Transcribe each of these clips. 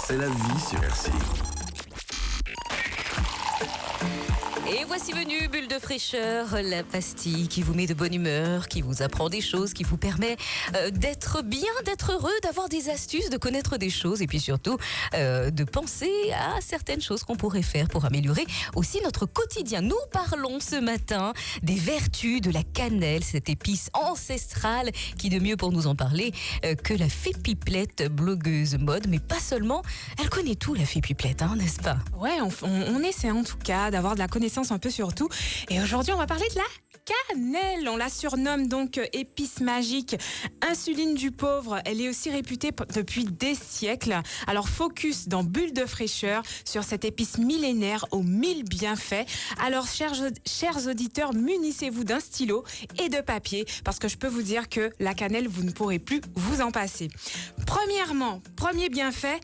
C'est la vie sur RCI. Et voici venue Bulle de fraîcheur, la pastille qui vous met de bonne humeur, qui vous apprend des choses, qui vous permet d'être bien, d'être heureux, d'avoir des astuces, de connaître des choses et puis surtout de penser à certaines choses qu'on pourrait faire pour améliorer aussi notre quotidien. Nous parlons ce matin des vertus de la cannelle, cette épice ancestrale qui de mieux pour nous en parler que la fée Pipelette, blogueuse mode, mais pas seulement. Elle connaît tout, la fée Pipelette, hein, n'est-ce pas? Ouais, on essaie en tout cas d'avoir de la connaissance un peu sur tout. Et aujourd'hui, on va parler de la cannelle. On la surnomme donc épice magique, insuline du pauvre. Elle est aussi réputée depuis des siècles. Alors, focus dans Bulle de fraîcheur sur cette épice millénaire aux 1000 bienfaits. Alors, chers auditeurs, munissez-vous d'un stylo et de papier parce que je peux vous dire que la cannelle, vous ne pourrez plus vous en passer. Premièrement, premier bienfait,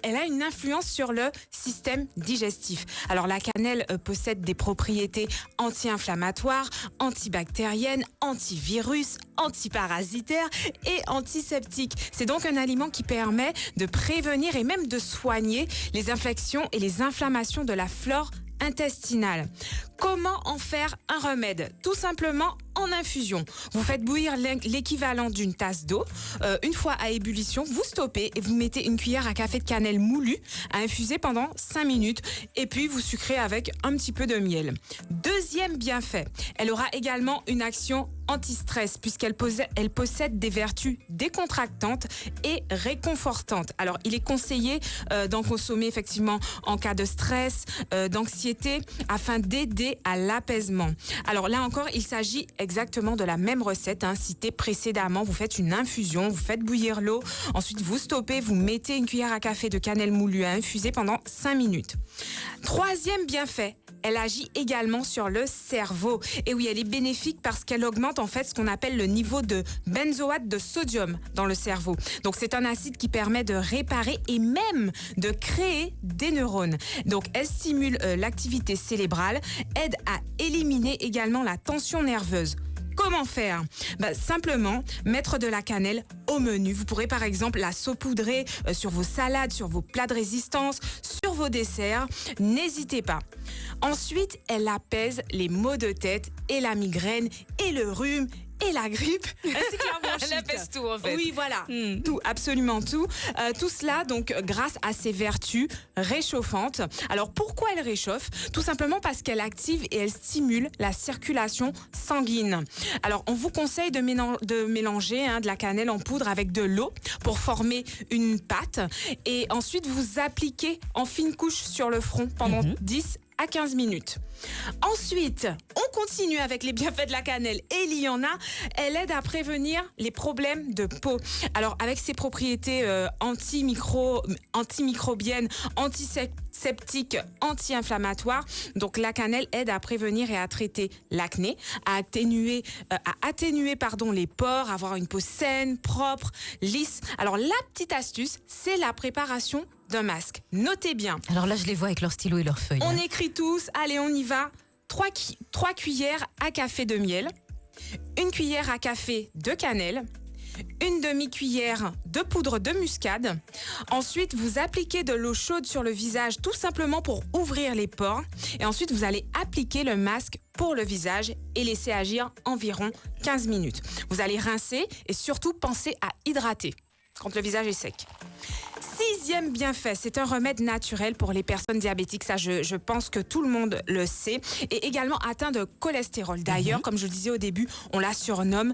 elle a une influence sur le système digestif. Alors la cannelle possède des propriétés anti-inflammatoires, antibactériennes, antivirus, antiparasitaires et antiseptiques. C'est donc un aliment qui permet de prévenir et même de soigner les infections et les inflammations de la flore intestinale. Comment en faire un remède? Tout simplement en infusion. Vous faites bouillir l'équivalent d'une tasse d'eau. Une fois à ébullition, vous stoppez et vous mettez une cuillère à café de cannelle moulue à infuser pendant 5 minutes et puis vous sucrez avec un petit peu de miel. Deuxième bienfait, elle aura également une action anti-stress puisqu'elle possède des vertus décontractantes et réconfortantes. Alors, il est conseillé d'en consommer effectivement en cas de stress, d'anxiété, afin d'aider à l'apaisement. Alors là encore, il s'agit exactement de la même recette citée précédemment. Vous faites une infusion, vous faites bouillir l'eau, ensuite vous stoppez, vous mettez une cuillère à café de cannelle moulue à infuser pendant 5 minutes. Troisième bienfait, elle agit également sur le cerveau. Et oui, elle est bénéfique parce qu'elle augmente en fait ce qu'on appelle le niveau de benzoate de sodium dans le cerveau. Donc c'est un acide qui permet de réparer et même de créer des neurones. Donc elle stimule l'activité cérébrale, aide à éliminer également la tension nerveuse. Comment faire? Simplement mettre de la cannelle au menu. Vous pourrez par exemple la saupoudrer sur vos salades, sur vos plats de résistance, sur vos desserts. N'hésitez pas. Ensuite, elle apaise les maux de tête et la migraine et le rhume et la grippe, ainsi que la bronchite. Elle apaise tout en fait. Oui, voilà, tout, absolument tout. Tout cela donc grâce à ses vertus réchauffantes. Alors pourquoi elle réchauffe? Tout simplement parce qu'elle active et elle stimule la circulation sanguine. Alors on vous conseille de mélanger de la cannelle en poudre avec de l'eau pour former une pâte et ensuite vous appliquez en fine couche sur le front pendant 10 à 15 minutes. Ensuite, on continue avec les bienfaits de la cannelle et il y en a. Elle aide à prévenir les problèmes de peau. Alors, avec ses propriétés antimicrobiennes, antiseptiques, anti-inflammatoires, donc la cannelle aide à prévenir et à traiter l'acné, à atténuer les pores, avoir une peau saine, propre, lisse. Alors, la petite astuce, c'est la préparation d'un masque. Notez bien. Alors là, je les vois avec leur stylo et leurs feuilles. On écrit tous. Allez, on y va. 3 cuillères à café de miel, 1 cuillère à café de cannelle, 1 demi-cuillère de poudre de muscade. Ensuite, vous appliquez de l'eau chaude sur le visage tout simplement pour ouvrir les pores. Et ensuite, vous allez appliquer le masque pour le visage et laisser agir environ 15 minutes. Vous allez rincer et surtout penser à hydrater quand le visage est sec. 6e bienfait, c'est un remède naturel pour les personnes diabétiques. Ça, je pense que tout le monde le sait. Et également atteint de cholestérol. D'ailleurs, comme je le disais au début, on la surnomme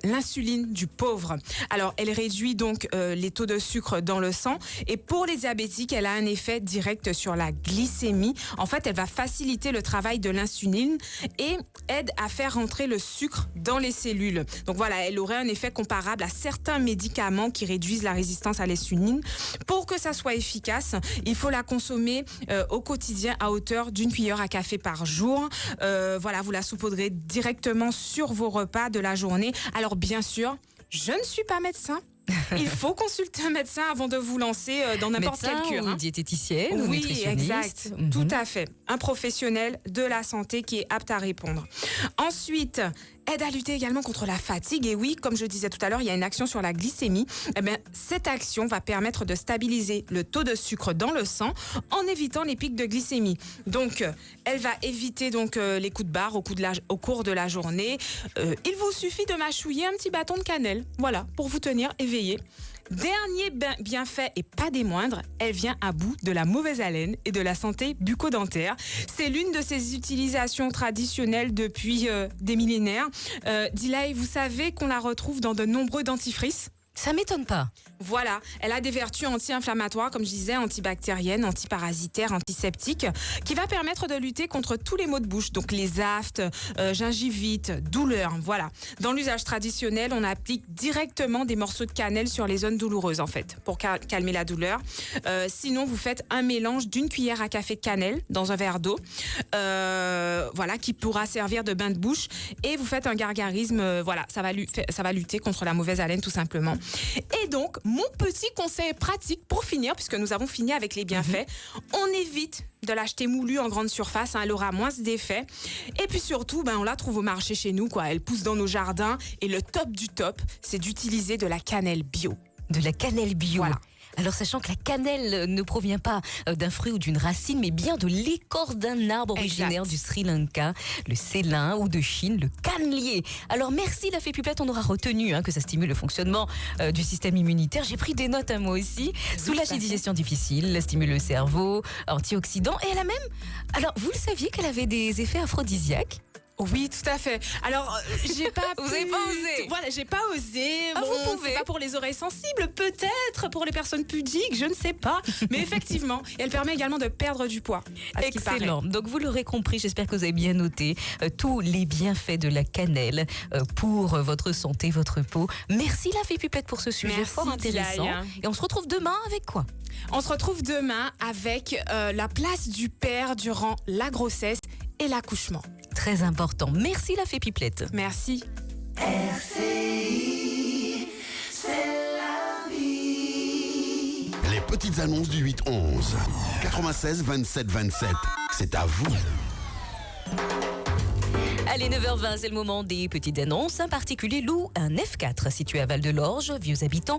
l'insuline du pauvre. Alors, elle réduit donc les taux de sucre dans le sang. Et pour les diabétiques, elle a un effet direct sur la glycémie. En fait, elle va faciliter le travail de l'insuline et aide à faire rentrer le sucre dans les cellules. Donc voilà, elle aurait un effet comparable à certains médicaments qui réduisent la résistance à l'insuline. Pour que ça soit efficace, il faut la consommer au quotidien à hauteur d'1 cuillère à café par jour. Voilà, vous la saupoudrez directement sur vos repas de la journée. Alors bien sûr, je ne suis pas médecin. Il faut consulter un médecin avant de vous lancer dans n'importe quelle cure. Ou diététicienne, ou nutritionniste. Exact. Tout à fait. Un professionnel de la santé qui est apte à répondre. Ensuite, aide à lutter également contre la fatigue. Et oui, comme je disais tout à l'heure, il y a une action sur la glycémie. Eh bien, cette action va permettre de stabiliser le taux de sucre dans le sang en évitant les pics de glycémie. Donc, elle va éviter donc les coups de barre au cours de la journée. Il vous suffit de mâchouiller un petit bâton de cannelle, voilà, pour vous tenir éveillé. Dernier bienfait et pas des moindres, elle vient à bout de la mauvaise haleine et de la santé bucco-dentaire. C'est l'une de ses utilisations traditionnelles depuis des millénaires. Dilay, vous savez qu'on la retrouve dans de nombreux dentifrices. Ça m'étonne pas. Voilà, elle a des vertus anti-inflammatoires, comme je disais, antibactériennes, antiparasitaires, antiseptiques, qui va permettre de lutter contre tous les maux de bouche, donc les aftes, gingivite, douleurs, voilà. Dans l'usage traditionnel, on applique directement des morceaux de cannelle sur les zones douloureuses, en fait, pour calmer la douleur. Sinon, vous faites un mélange d'une cuillère à café de cannelle dans un verre d'eau, voilà, qui pourra servir de bain de bouche, et vous faites un gargarisme, voilà, ça va lutter contre la mauvaise haleine, tout simplement. Et donc, mon petit conseil pratique pour finir, puisque nous avons fini avec les bienfaits, on évite de l'acheter moulu en grande surface, hein, elle aura moins d'effets. Et puis surtout, on la trouve au marché chez nous, quoi. Elle pousse dans nos jardins. Et le top du top, c'est d'utiliser de la cannelle bio. De la cannelle bio. Voilà. Alors, sachant que la cannelle ne provient pas d'un fruit ou d'une racine, mais bien de l'écorce d'un arbre originaire du Sri Lanka, le célin, ou de Chine, le cannelier. Alors, merci la fée Pipelette, on aura retenu que ça stimule le fonctionnement du système immunitaire. J'ai pris des notes, moi aussi. Soulage les digestions difficiles, stimule le cerveau, antioxydant. Et elle a même... Alors, vous le saviez qu'elle avait des effets aphrodisiaques ? Oui, tout à fait. Alors, j'ai pas Vous n'avez pas osé. Voilà, j'ai pas osé. Ah, vous pouvez. C'est pas pour les oreilles sensibles, peut-être pour les personnes pudiques, je ne sais pas. Mais effectivement, elle permet également de perdre du poids. Excellent. Donc, vous l'aurez compris, j'espère que vous avez bien noté tous les bienfaits de la cannelle pour votre santé, votre peau. Merci la fée Pipelette pour ce sujet fort intéressant. Dilay. Et on se retrouve demain avec quoi ? On se retrouve demain avec la place du père durant la grossesse et l'accouchement. Très important. Merci la fée Pipelette. Merci. RCI, c'est la vie. Les petites annonces du 8-11. 96 27 27. C'est à vous. Allez, 9h20, c'est le moment des petites annonces. Un particulier loue un F4 situé à Val-de-Lorge. Vieux habitants